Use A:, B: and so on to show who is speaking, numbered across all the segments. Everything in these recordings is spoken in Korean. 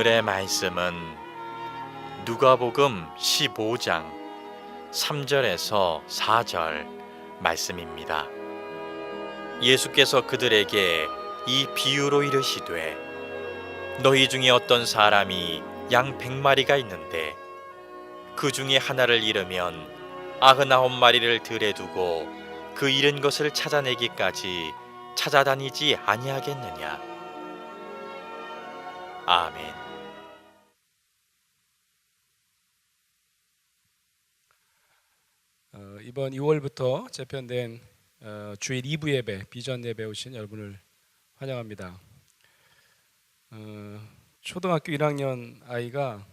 A: 오늘의 말씀은 누가복음 15장 3절에서 4절 말씀입니다. 예수께서 그들에게 이 비유로 이르시되 너희 중에 어떤 사람이 양 100마리가 있는데 그 중에 하나를 잃으면 99마리를 들에 두고 그 잃은 것을 찾아내기까지 찾아다니지 아니하겠느냐. 아멘.
B: 이번 2월부터 재편된 주일 2부 예배, 비전 예배 오신 여러분을 환영합니다. 초등학교 1학년 아이가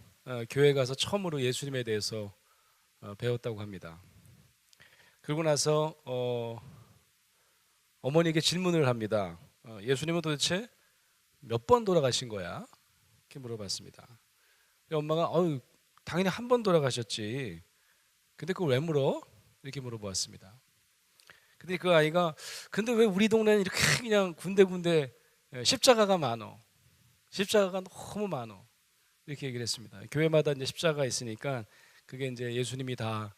B: 교회 가서 처음으로 예수님에 대해서 배웠다고 합니다. 그러고 나서 어머니에게 질문을 합니다. 예수님은 도대체 몇 번 돌아가신 거야? 이렇게 물어봤습니다. 엄마가 당연히 한 번 돌아가셨지. 근데 그걸 왜 물어? 이렇게 물어보았습니다. 근데 그 아이가 근데 왜 우리 동네는 이렇게 그냥 군데군데 십자가가 많어? 십자가가 너무 많어. 이렇게 얘기를 했습니다. 교회마다 이제 십자가가 있으니까 그게 이제 예수님이 다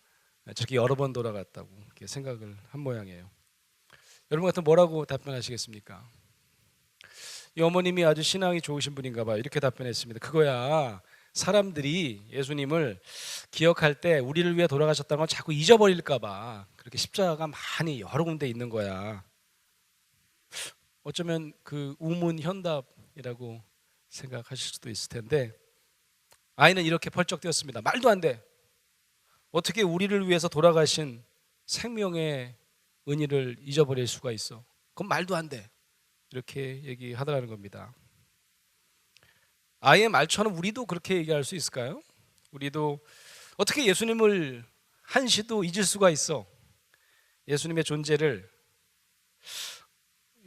B: 저렇게 여러 번 돌아갔다고 이렇게 생각을 한 모양이에요. 여러분 같으면 뭐라고 답변하시겠습니까? 이 어머님이 아주 신앙이 좋으신 분인가 봐요. 이렇게 답변했습니다. 그거야, 사람들이 예수님을 기억할 때 우리를 위해 돌아가셨다는 걸 자꾸 잊어버릴까 봐 그렇게 십자가가 많이 여러 군데 있는 거야. 어쩌면 그 우문현답이라고 생각하실 수도 있을 텐데, 아이는 이렇게 펄쩍 뛰었습니다. 말도 안 돼. 어떻게 우리를 위해서 돌아가신 생명의 은혜를 잊어버릴 수가 있어? 그건 말도 안 돼. 이렇게 얘기하더라는 겁니다. 아이의 말처럼 우리도 그렇게 얘기할 수 있을까요? 우리도 어떻게 예수님을 한시도 잊을 수가 있어? 예수님의 존재를,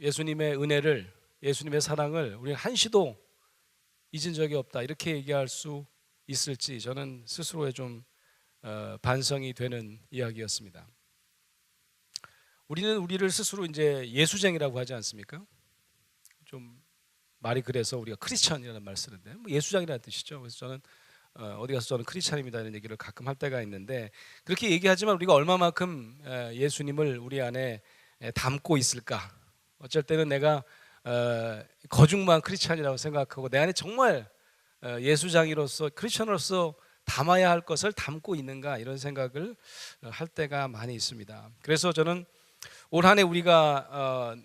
B: 예수님의 은혜를, 예수님의 사랑을 우리는 한시도 잊은 적이 없다, 이렇게 얘기할 수 있을지 저는 스스로의 좀 반성이 되는 이야기였습니다. 우리는 우리를 스스로 이제 예수쟁이라고 하지 않습니까? 좀 말이 그래서 우리가 크리스천이라는 말 쓰는데 예수장이라는 뜻이죠. 그래서 저는 어디 가서 저는 크리스천입니다 이런 얘기를 가끔 할 때가 있는데, 그렇게 얘기하지만 우리가 얼마만큼 예수님을 우리 안에 담고 있을까? 어쩔 때는 내가 거중만 크리스천이라고 생각하고 내 안에 정말 예수장이로서 크리스천으로서 담아야 할 것을 담고 있는가, 이런 생각을 할 때가 많이 있습니다. 그래서 저는 올 한 해 우리가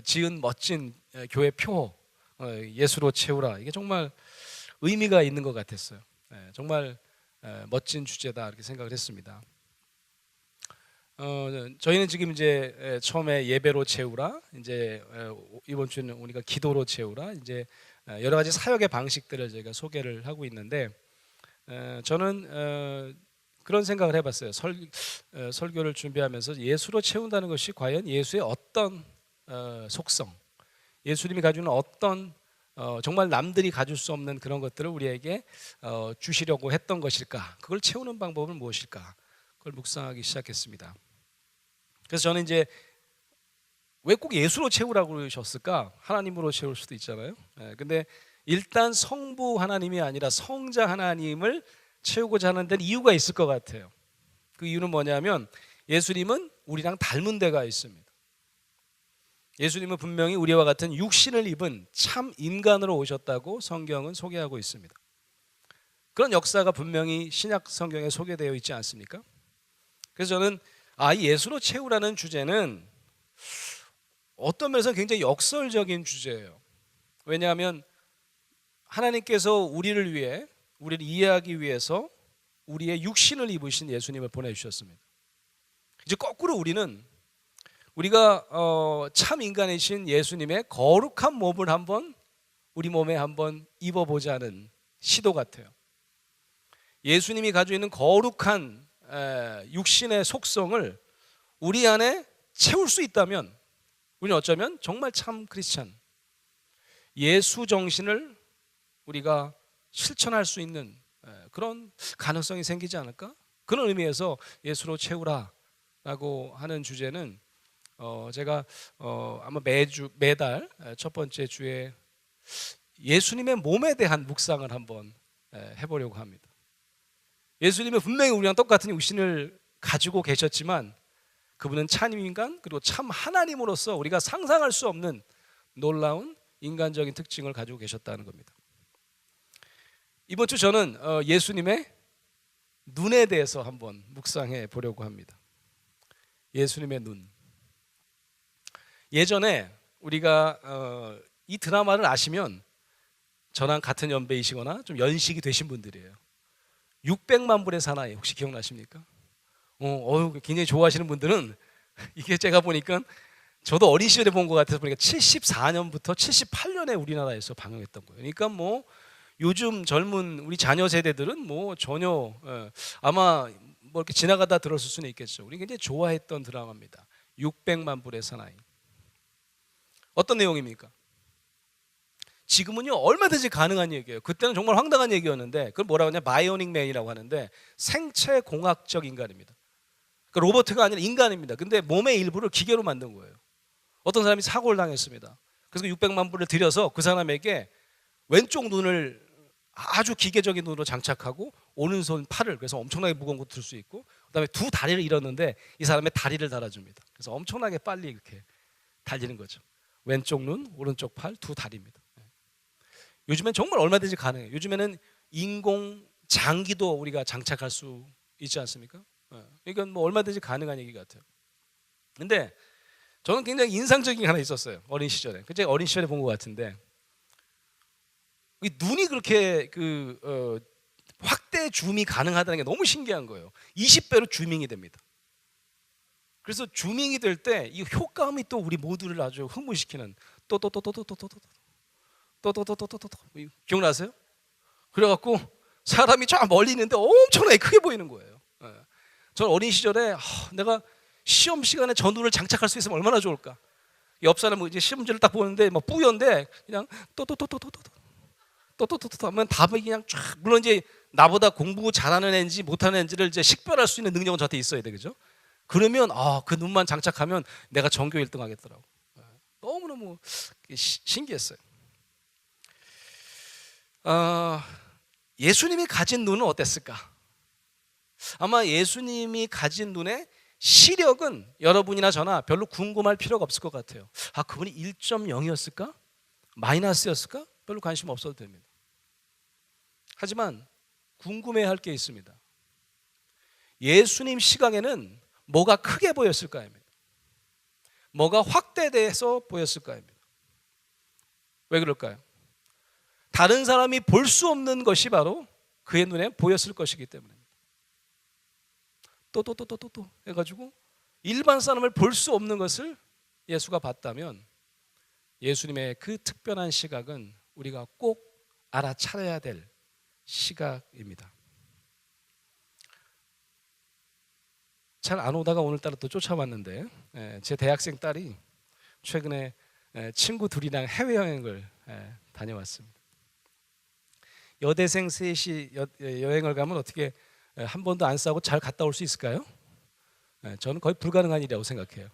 B: 지은 멋진 교회 표, 예수로 채우라, 이게 정말 의미가 있는 것 같았어요. 정말 멋진 주제다, 이렇게 생각을 했습니다. 저희는 지금 이제 처음에 예배로 채우라, 이제 이번 주는 우리가 기도로 채우라, 이제 여러 가지 사역의 방식들을 저희가 소개를 하고 있는데, 저는 그런 생각을 해봤어요. 설교를 준비하면서 예수로 채운다는 것이 과연 예수의 어떤 속성, 예수님이 가지고 있는 어떤 정말 남들이 가질 수 없는 그런 것들을 우리에게 주시려고 했던 것일까? 그걸 채우는 방법은 무엇일까? 그걸 묵상하기 시작했습니다. 그래서 저는 이제 왜 꼭 예수로 채우라고 그러셨을까? 하나님으로 채울 수도 있잖아요. 근데 일단 성부 하나님이 아니라 성자 하나님을 채우고자 하는 데는 이유가 있을 것 같아요. 그 이유는 뭐냐면 예수님은 우리랑 닮은 데가 있습니다. 예수님은 분명히 우리와 같은 육신을 입은 참 인간으로 오셨다고 성경은 소개하고 있습니다. 그런 역사가 분명히 신약 성경에 소개되어 있지 않습니까? 그래서 저는 이 예수로 채우라는 주제는 어떤 면에서 굉장히 역설적인 주제예요. 왜냐하면 하나님께서 우리를 위해, 우리를 이해하기 위해서 우리의 육신을 입으신 예수님을 보내주셨습니다. 이제 거꾸로 우리가 참 인간이신 예수님의 거룩한 몸을 한번 우리 몸에 한번 입어보자는 시도 같아요. 예수님이 가지고 있는 거룩한 육신의 속성을 우리 안에 채울 수 있다면 우리는 어쩌면 정말 참 크리스찬, 예수 정신을 우리가 실천할 수 있는 그런 가능성이 생기지 않을까? 그런 의미에서 예수로 채우라라고 하는 주제는 제가 아마 매달 첫 번째 주에 예수님의 몸에 대한 묵상을 한번 해보려고 합니다. 예수님은 분명히 우리랑 똑같은 육신을 가지고 계셨지만 그분은 참 인간 그리고 참 하나님으로서 우리가 상상할 수 없는 놀라운 인간적인 특징을 가지고 계셨다는 겁니다. 이번 주 저는 예수님의 눈에 대해서 한번 묵상해 보려고 합니다. 예수님의 눈. 예전에 우리가 이 드라마를 아시면 저랑 같은 연배이시거나 좀 연식이 되신 분들이에요. 600만 불의 사나이 혹시 기억나십니까? 굉장히 좋아하시는 분들은 이게 제가 보니까 저도 어린 시절에 본 것 같아서 보니까 74년부터 78년에 우리나라에서 방영했던 거예요. 그러니까 뭐 요즘 젊은 우리 자녀 세대들은 뭐 전혀 아마 뭐 이렇게 지나가다 들었을 수는 있겠죠. 우리 굉장히 좋아했던 드라마입니다. 600만 불의 사나이. 어떤 내용입니까? 지금은요 얼마든지 가능한 얘기예요. 그때는 정말 황당한 얘기였는데 그걸 뭐라고 하냐 바이오닉 맨이라고 하는데 생체 공학적 인간입니다. 그러니까 로봇가 아니라 인간입니다. 근데 몸의 일부를 기계로 만든 거예요. 어떤 사람이 사고를 당했습니다. 그래서 600만 불을 들여서 그 사람에게 왼쪽 눈을 아주 기계적인 눈으로 장착하고 오른손 팔을 그래서 엄청나게 무거운 것도 들 수 있고 그다음에 두 다리를 잃었는데 이 사람의 다리를 달아줍니다. 그래서 엄청나게 빨리 이렇게 달리는 거죠. 왼쪽 눈, 오른쪽 팔, 두 다리입니다. 요즘엔 정말 얼마든지 가능해요. 요즘에는 인공 장기도 우리가 장착할 수 있지 않습니까? 그러니까 뭐 얼마든지 가능한 얘기 같아요. 근데 저는 굉장히 인상적인 게 하나 있었어요. 어린 시절에. 제가 어린 시절에 본 것 같은데 이 눈이 그렇게 확대 줌이 가능하다는 게 너무 신기한 거예요. 20배로 줌밍이 됩니다. 그래서 줌밍이 될 때 이 효과음이 또 우리 모두를 아주 흥분시키는 기억나세요? 그래갖고 사람이 쫙 멀리 있는데 엄청나게 크게 보이는 거예요. 저는 어린 시절에 내가 시험 시간에 저 눈을 장착할 수 있으면 얼마나 좋을까. 옆 사람은 이제 시험지를 딱 보는데 뭐 뿌연데 그냥 하면 답이 그냥 쫙 물론 이제 나보다 공부 잘하는 애인지 못하는 애인지를 이제 식별할 수 있는 능력은 저한테 있어야 되겠죠. 그러면 그 눈만 장착하면 내가 전교 1등 하겠더라고. 너무너무 신기했어요. 예수님이 가진 눈은 어땠을까? 아마 예수님이 가진 눈의 시력은 여러분이나 저나 별로 궁금할 필요가 없을 것 같아요. 그분이 1.0이었을까? 마이너스였을까? 별로 관심 없어도 됩니다. 하지만 궁금해할 게 있습니다. 예수님 시각에는 뭐가 크게 보였을까입니다. 뭐가 확대돼서 보였을까입니다. 왜 그럴까요? 다른 사람이 볼 수 없는 것이 바로 그의 눈에 보였을 것이기 때문입니다. 또 해가지고 일반 사람을 볼 수 없는 것을 예수가 봤다면 예수님의 그 특별한 시각은 우리가 꼭 알아차려야 될 시각입니다. 잘 안 오다가 오늘따라 또 쫓아왔는데 제 대학생 딸이 최근에 친구 둘이랑 해외여행을 다녀왔습니다. 여대생 셋이 여행을 가면 어떻게 한 번도 안 싸고 잘 갔다 올 수 있을까요? 저는 거의 불가능한 일이라고 생각해요.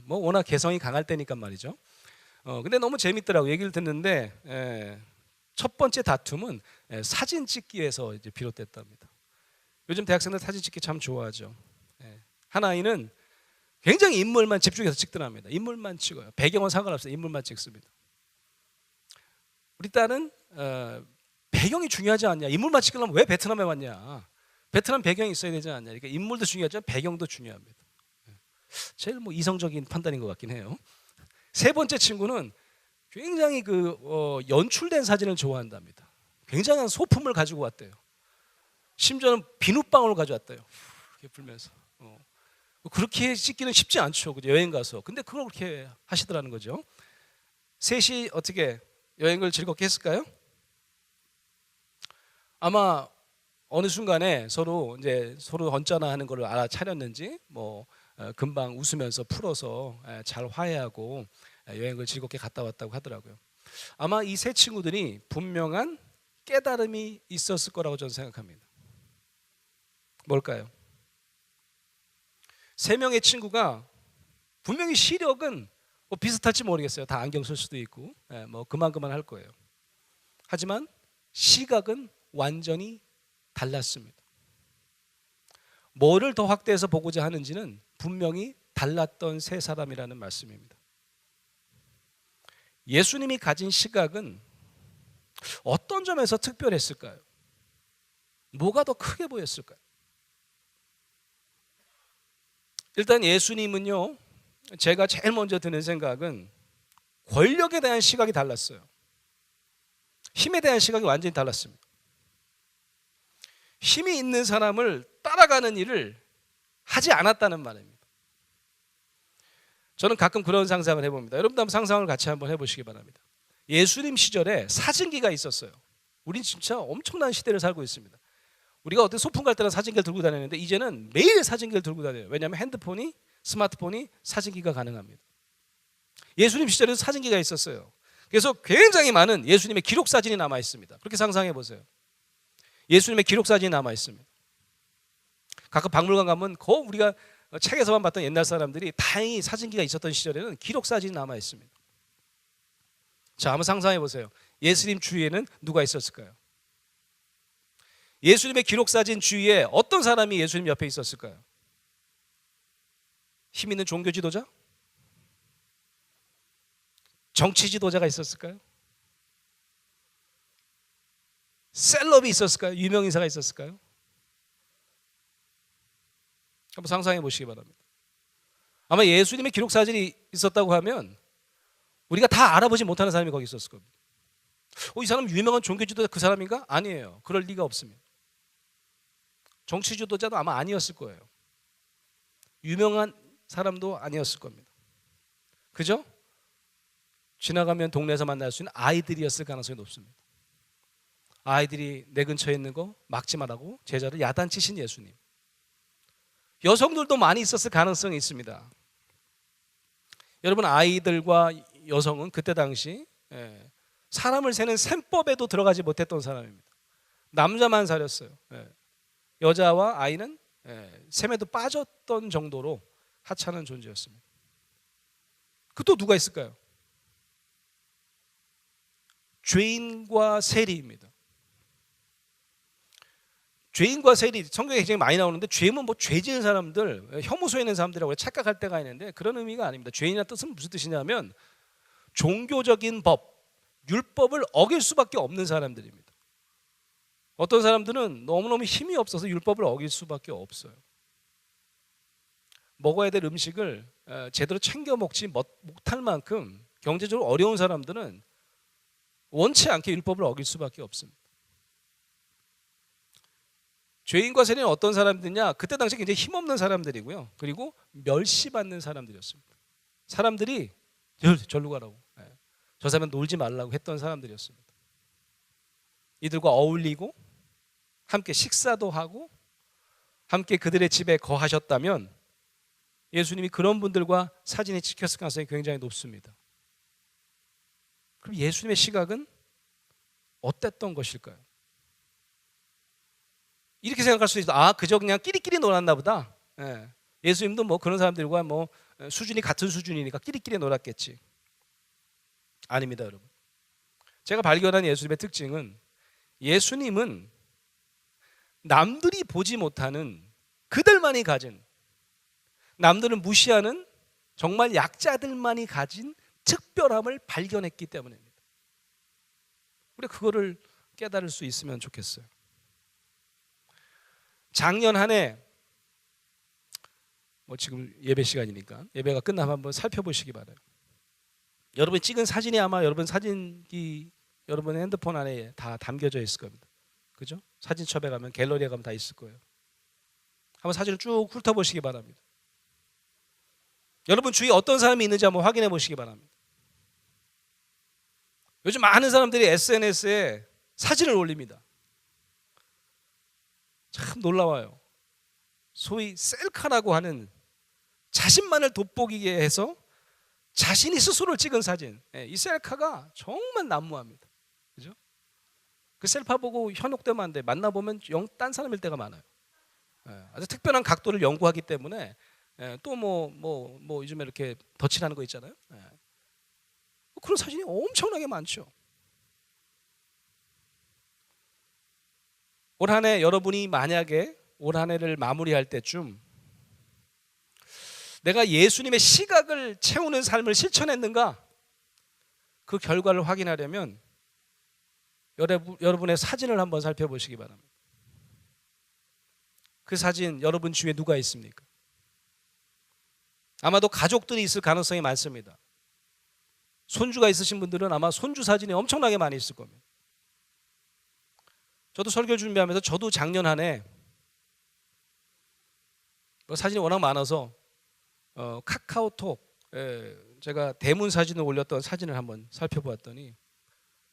B: 뭐 워낙 개성이 강할 때니까 말이죠. 근데 너무 재밌더라고. 얘기를 듣는데 첫 번째 다툼은 사진 찍기에서 이제 비롯됐답니다. 요즘 대학생들 사진 찍기 참 좋아하죠. 한 아이는 굉장히 인물만 집중해서 찍더랍니다. 인물만 찍어요. 배경은 상관없어요. 인물만 찍습니다. 우리 딸은 배경이 중요하지 않냐? 인물만 찍으려면 왜 베트남에 왔냐? 베트남 배경이 있어야 되지 않냐? 그러니까 인물도 중요하지만 배경도 중요합니다. 제일 뭐 이성적인 판단인 것 같긴 해요. 세 번째 친구는 굉장히 연출된 사진을 좋아한답니다. 굉장한 소품을 가지고 왔대요. 심지어는 비눗방울을 가져왔대요. 이렇게 불면서. 그렇게 찍기는 쉽지 않죠. 여행 가서. 근데 그걸 그렇게 하시더라는 거죠. 셋이 어떻게 여행을 즐겁게 했을까요? 아마 어느 순간에 서로 언짢아 하는 걸 알아차렸는지 금방 웃으면서 풀어서 잘 화해하고 여행을 즐겁게 갔다 왔다고 하더라고요. 아마 이 세 친구들이 분명한 깨달음이 있었을 거라고 저는 생각합니다. 뭘까요? 세 명의 친구가 분명히 시력은 비슷할지 모르겠어요. 다 안경 쓸 수도 있고 그만 할 거예요. 하지만 시각은 완전히 달랐습니다. 뭐를 더 확대해서 보고자 하는지는 분명히 달랐던 세 사람이라는 말씀입니다. 예수님이 가진 시각은 어떤 점에서 특별했을까요? 뭐가 더 크게 보였을까요? 일단 예수님은요, 제가 제일 먼저 드는 생각은 권력에 대한 시각이 달랐어요. 힘에 대한 시각이 완전히 달랐습니다. 힘이 있는 사람을 따라가는 일을 하지 않았다는 말입니다. 저는 가끔 그런 상상을 해봅니다. 여러분도 한번 상상을 같이 한번 해보시기 바랍니다. 예수님 시절에 사진기가 있었어요. 우린 진짜 엄청난 시대를 살고 있습니다. 우리가 어떤 소풍 갈 때는 사진기를 들고 다니는데 이제는 매일 사진기를 들고 다녀요. 왜냐하면 핸드폰이, 스마트폰이 사진기가 가능합니다. 예수님 시절에도 사진기가 있었어요. 그래서 굉장히 많은 예수님의 기록 사진이 남아 있습니다. 그렇게 상상해 보세요. 예수님의 기록 사진이 남아 있습니다. 가끔 박물관 가면 우리가 책에서만 봤던 옛날 사람들이 다행히 사진기가 있었던 시절에는 기록 사진이 남아 있습니다. 자, 한번 상상해 보세요. 예수님 주위에는 누가 있었을까요? 예수님의 기록 사진 주위에 어떤 사람이 예수님 옆에 있었을까요? 힘 있는 종교 지도자? 정치 지도자가 있었을까요? 셀럽이 있었을까요? 유명 인사가 있었을까요? 한번 상상해 보시기 바랍니다. 아마 예수님의 기록 사진이 있었다고 하면 우리가 다 알아보지 못하는 사람이 거기 있었을 겁니다. 이 사람 유명한 종교 지도자 그 사람인가? 아니에요. 그럴 리가 없습니다. 정치 지도자도 아마 아니었을 거예요. 유명한 사람도 아니었을 겁니다. 그죠? 지나가면 동네에서 만날 수 있는 아이들이었을 가능성이 높습니다. 아이들이 내 근처에 있는 거 막지 말라고 제자를 야단치신 예수님. 여성들도 많이 있었을 가능성이 있습니다. 여러분, 아이들과 여성은 그때 당시 사람을 세는 셈법에도 들어가지 못했던 사람입니다. 남자만 사렸어요. 여자와 아이는 셈에도 빠졌던 정도로 하찮은 존재였습니다. 그 또 누가 있을까요? 죄인과 세리입니다. 죄인과 세리, 성경에 굉장히 많이 나오는데 죄는 죄 지은 사람들, 혐오소에 있는 사람들이라고 착각할 때가 있는데 그런 의미가 아닙니다. 죄인이라는 뜻은 무슨 뜻이냐면 종교적인 법, 율법을 어길 수밖에 없는 사람들입니다. 어떤 사람들은 너무너무 힘이 없어서 율법을 어길 수밖에 없어요. 먹어야 될 음식을 제대로 챙겨 먹지 못할 만큼 경제적으로 어려운 사람들은 원치 않게 율법을 어길 수밖에 없습니다. 죄인과 세리는 어떤 사람들이냐? 그때 당시 굉장히 힘없는 사람들이고요. 그리고 멸시받는 사람들이었습니다. 사람들이 절로 가라고, 저 사람은 놀지 말라고 했던 사람들이었습니다. 이들과 어울리고 함께 식사도 하고 함께 그들의 집에 거하셨다면 예수님이 그런 분들과 사진이 찍혔을 가능성이 굉장히 높습니다. 그럼 예수님의 시각은 어땠던 것일까요? 이렇게 생각할 수 있어요. 그저 그냥 끼리끼리 놀았나 보다. 예수님도 그런 사람들과 수준이 같은 수준이니까 끼리끼리 놀았겠지. 아닙니다, 여러분. 제가 발견한 예수님의 특징은 예수님은 남들이 보지 못하는 그들만이 가진, 남들은 무시하는 정말 약자들만이 가진 특별함을 발견했기 때문입니다. 우리가 그거를 깨달을 수 있으면 좋겠어요. 작년 한 해 지금 예배 시간이니까 예배가 끝나면 한번 살펴보시기 바라요. 여러분이 찍은 사진이 아마 여러분 사진기, 여러분의 핸드폰 안에 다 담겨져 있을 겁니다. 그죠? 사진첩에 가면, 갤러리에 가면 다 있을 거예요. 한번 사진을 쭉 훑어보시기 바랍니다. 여러분 주위에 어떤 사람이 있는지 한번 확인해 보시기 바랍니다. 요즘 많은 사람들이 SNS에 사진을 올립니다. 참 놀라워요. 소위 셀카라고 하는 자신만을 돋보이게 해서 자신이 스스로를 찍은 사진. 이 셀카가 정말 난무합니다. 그죠? 그 셀카 보고 현혹되면 안 돼. 만나보면 딴 사람일 때가 많아요. 아주 특별한 각도를 연구하기 때문에 또 요즘에 이렇게 덧칠하는 거 있잖아요. 그런 사진이 엄청나게 많죠. 올 한 해 여러분이 만약에 올 한 해를 마무리할 때쯤 내가 예수님의 시각을 채우는 삶을 실천했는가? 그 결과를 확인하려면 여러분의 사진을 한번 살펴보시기 바랍니다. 그 사진 여러분 주위에 누가 있습니까? 아마도 가족들이 있을 가능성이 많습니다. 손주가 있으신 분들은 아마 손주 사진이 엄청나게 많이 있을 겁니다. 저도 설교 준비하면서 저도 작년 한 해 사진이 워낙 많아서 카카오톡 제가 대문 사진을 올렸던 사진을 한번 살펴보았더니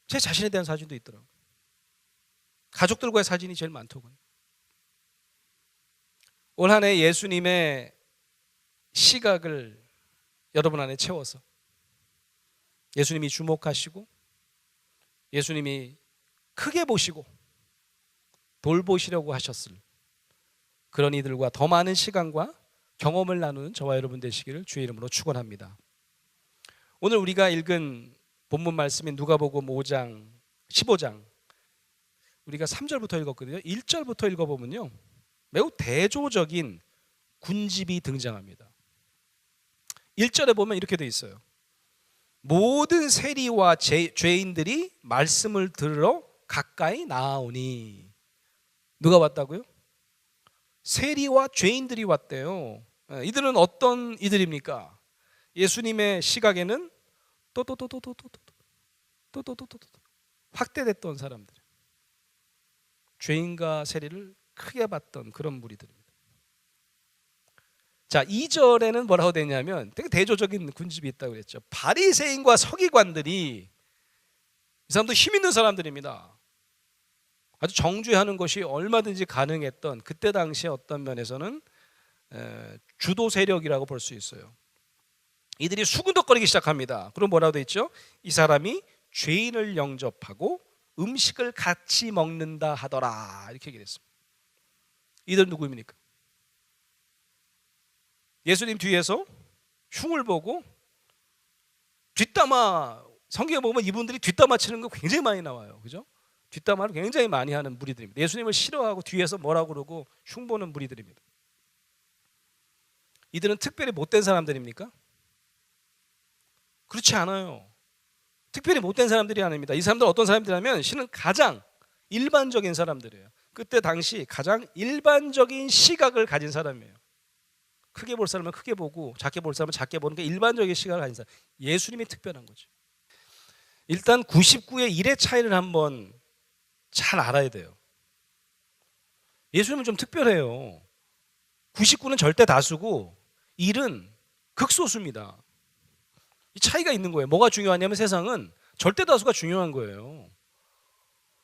B: 제 자신에 대한 사진도 있더라고요. 가족들과의 사진이 제일 많더군요. 올 한 해 예수님의 시각을 여러분 안에 채워서 예수님이 주목하시고 예수님이 크게 보시고 돌보시려고 하셨을 그런 이들과 더 많은 시간과 경험을 나누는 저와 여러분 되시기를 주의 이름으로 축원합니다. 오늘 우리가 읽은 본문 말씀인 누가복음 5장 15장 우리가 3절부터 읽었거든요. 1절부터 읽어보면요 매우 대조적인 군집이 등장합니다. 1절에 보면 이렇게 돼 있어요. 모든 세리와 죄인들이 말씀을 들으러 가까이 나아오니. 누가 왔다고요? 세리와 죄인들이 왔대요. 이들은 어떤 이들입니까? 예수님의 시각에는 확대됐던 사람들, 죄인과 세리를 크게 봤던 그런 무리들입니다. 자, 2절에는 뭐라고 되냐면 되게 대조적인 군집이 있다고 그랬죠. 바리새인과 서기관들이, 이 사람도 힘 있는 사람들입니다. 아주 정죄하는 것이 얼마든지 가능했던 그때 당시에 어떤 면에서는 주도 세력이라고 볼 수 있어요. 이들이 수군덕거리기 시작합니다. 그럼 뭐라고 돼 있죠? 이 사람이 죄인을 영접하고 음식을 같이 먹는다 하더라, 이렇게 얘기했습니다. 이들 누구입니까? 예수님 뒤에서 흉을 보고 뒷담화, 성경에 보면 이분들이 뒷담화 치는 거 굉장히 많이 나와요. 그죠? 뒷담화를 굉장히 많이 하는 무리들입니다. 예수님을 싫어하고 뒤에서 뭐라고 그러고 흉보는 무리들입니다. 이들은 특별히 못된 사람들입니까? 그렇지 않아요. 특별히 못된 사람들이 아닙니다. 이 사람들은 어떤 사람들이냐면 실은 가장 일반적인 사람들이에요. 그때 당시 가장 일반적인 시각을 가진 사람이에요. 크게 볼 사람은 크게 보고 작게 볼 사람은 작게 보는 게 일반적인 시각을 가진 사람. 예수님이 특별한 거죠. 일단 99의 1의 차이를 한번 잘 알아야 돼요. 예수님은 좀 특별해요. 99는 절대 다수고 1은 극소수입니다. 이 차이가 있는 거예요. 뭐가 중요하냐면 세상은 절대 다수가 중요한 거예요.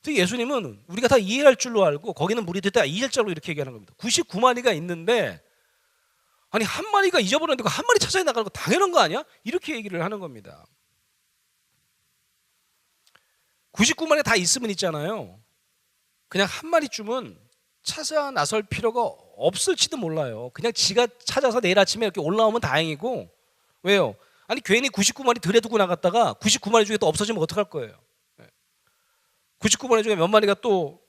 B: 예수님은 우리가 다 이해할 줄로 알고 거기는 무리들 다 이해할 줄로 이렇게 얘기하는 겁니다. 99마리가 있는데 아니 한 마리가 잊어버렸는데 한 마리 찾아 나가는 거 당연한 거 아니야? 이렇게 얘기를 하는 겁니다. 99마리 다 있으면 있잖아요. 그냥 한 마리쯤은 찾아 나설 필요가 없을지도 몰라요. 그냥 지가 찾아서 내일 아침에 이렇게 올라오면 다행이고. 왜요? 아니 괜히 99마리 들에 두고 나갔다가 99마리 중에 또 없어지면 어떡할 거예요? 99마리 중에 몇 마리가 또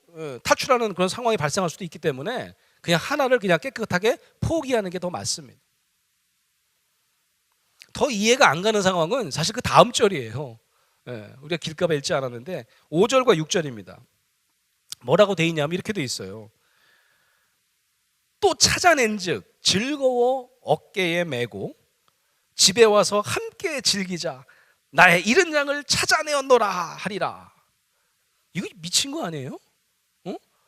B: 탈출하는 그런 상황이 발생할 수도 있기 때문에 그냥 하나를 그냥 깨끗하게 포기하는 게 더 맞습니다. 더 이해가 안 가는 상황은 사실 그 다음 절이에요. 우리가 길가에 읽지 않았는데 5절과 6절입니다. 뭐라고 돼 있냐면 이렇게 돼 있어요. 또 찾아낸즉 즐거워 어깨에 메고 집에 와서 함께 즐기자 나의 잃은 양을 찾아내었노라 하리라. 이거 미친 거 아니에요?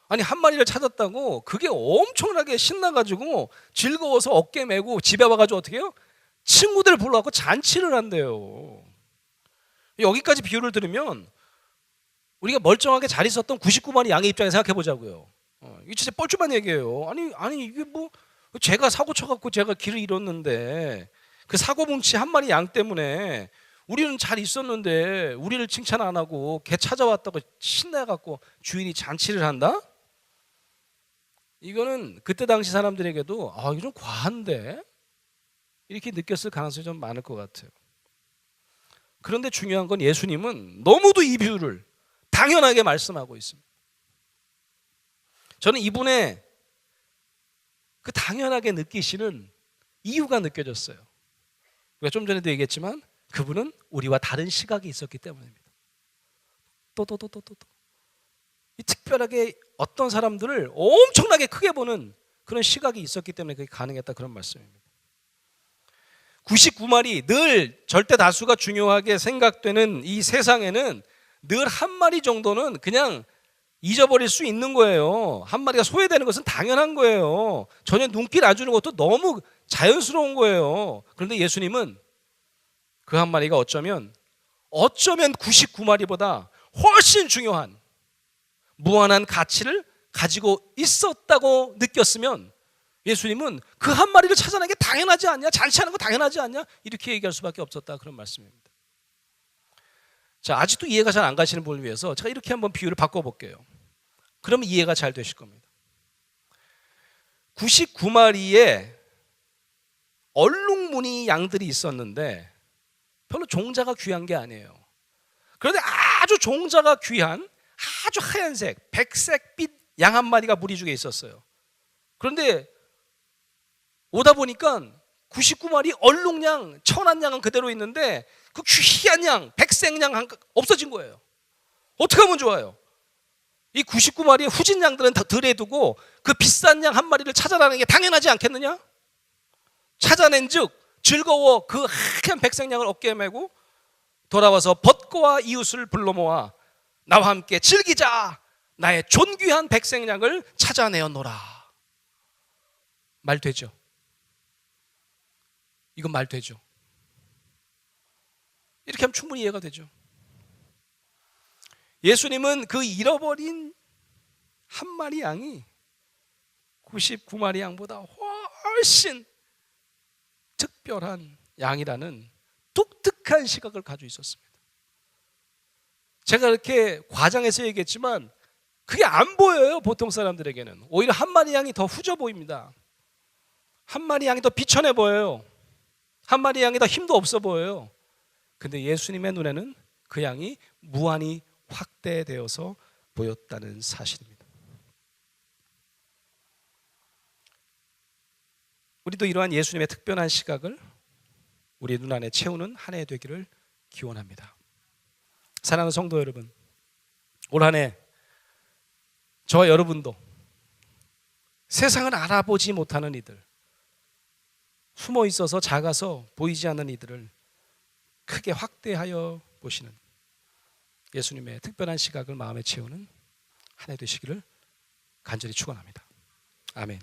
B: 아니 한 마리를 찾았다고 그게 엄청나게 신나가지고 즐거워서 어깨 메고 집에 와가지고 어떻게 해요? 친구들 불러갖고 잔치를 한대요. 여기까지 비유를 들으면 우리가 멀쩡하게 잘 있었던 99마리 양의 입장에 생각해 보자고요. 이게 진짜 뻘쭘한 얘기예요. 아니 이게 뭐 제가 사고 쳐갖고 제가 길을 잃었는데 그 사고 뭉치 한 마리 양 때문에 우리는 잘 있었는데 우리를 칭찬 안 하고 걔 찾아왔다고 신나갖고 주인이 잔치를 한다? 이거는 그때 당시 사람들에게도 이거 좀 과한데? 이렇게 느꼈을 가능성이 좀 많을 것 같아요. 그런데 중요한 건 예수님은 너무도 이 비유를 당연하게 말씀하고 있습니다. 저는 이분의 그 당연하게 느끼시는 이유가 느껴졌어요. 우리가 좀 전에도 얘기했지만 그분은 우리와 다른 시각이 있었기 때문입니다. 또. 이 특별하게 어떤 사람들을 엄청나게 크게 보는 그런 시각이 있었기 때문에 그게 가능했다, 그런 말씀입니다. 99마리, 늘 절대 다수가 중요하게 생각되는 이 세상에는 늘 한 마리 정도는 그냥 잊어버릴 수 있는 거예요. 한 마리가 소외되는 것은 당연한 거예요. 전혀 눈길 안 주는 것도 너무 자연스러운 거예요. 그런데 예수님은 그 한 마리가 어쩌면 99마리보다 훨씬 중요한 무한한 가치를 가지고 있었다고 느꼈으면 예수님은 그 한 마리를 찾아내는 게 당연하지 않냐? 잔치하는 거 당연하지 않냐? 이렇게 얘기할 수밖에 없었다, 그런 말씀입니다. 자, 아직도 이해가 잘 안 가시는 분을 위해서 제가 이렇게 한번 비유를 바꿔볼게요. 그러면 이해가 잘 되실 겁니다. 99마리의 얼룩무늬 양들이 있었는데 별로 종자가 귀한 게 아니에요. 그런데 아주 종자가 귀한 아주 하얀색, 백색빛 양 한 마리가 무리 중에 있었어요. 그런데 오다 보니까 99마리 얼룩양, 천한 양은 그대로 있는데 그 귀한 양, 백색양 없어진 거예요. 어떻게 하면 좋아요? 이 99마리의 후진 양들은 다 들에 두고 그 비싼 양 한 마리를 찾아내는 게 당연하지 않겠느냐? 찾아낸 즉 즐거워 그 하얀 백색양을 어깨에 메고 돌아와서 벗고와 이웃을 불러 모아 나와 함께 즐기자, 나의 존귀한 백색양을 찾아내었노라. 말 되죠? 이건 말 되죠? 이렇게 하면 충분히 이해가 되죠. 예수님은 그 잃어버린 한 마리 양이 99마리 양보다 훨씬 특별한 양이라는 독특한 시각을 가지고 있었습니다. 제가 이렇게 과장해서 얘기했지만 그게 안 보여요, 보통 사람들에게는. 오히려 한 마리 양이 더 후져 보입니다. 한 마리 양이 더 비천해 보여요. 한 마리 양이 더 힘도 없어 보여요. 근데 예수님의 눈에는 그 양이 무한히 확대되어서 보였다는 사실입니다. 우리도 이러한 예수님의 특별한 시각을 우리 눈 안에 채우는 한 해 되기를 기원합니다. 사랑하는 성도 여러분, 올 한 해 저와 여러분도 세상을 알아보지 못하는 이들, 숨어 있어서 작아서 보이지 않는 이들을 크게 확대하여 보시는 예수님의 특별한 시각을 마음에 채우는 한 해 되시기를 간절히 축원합니다. 아멘.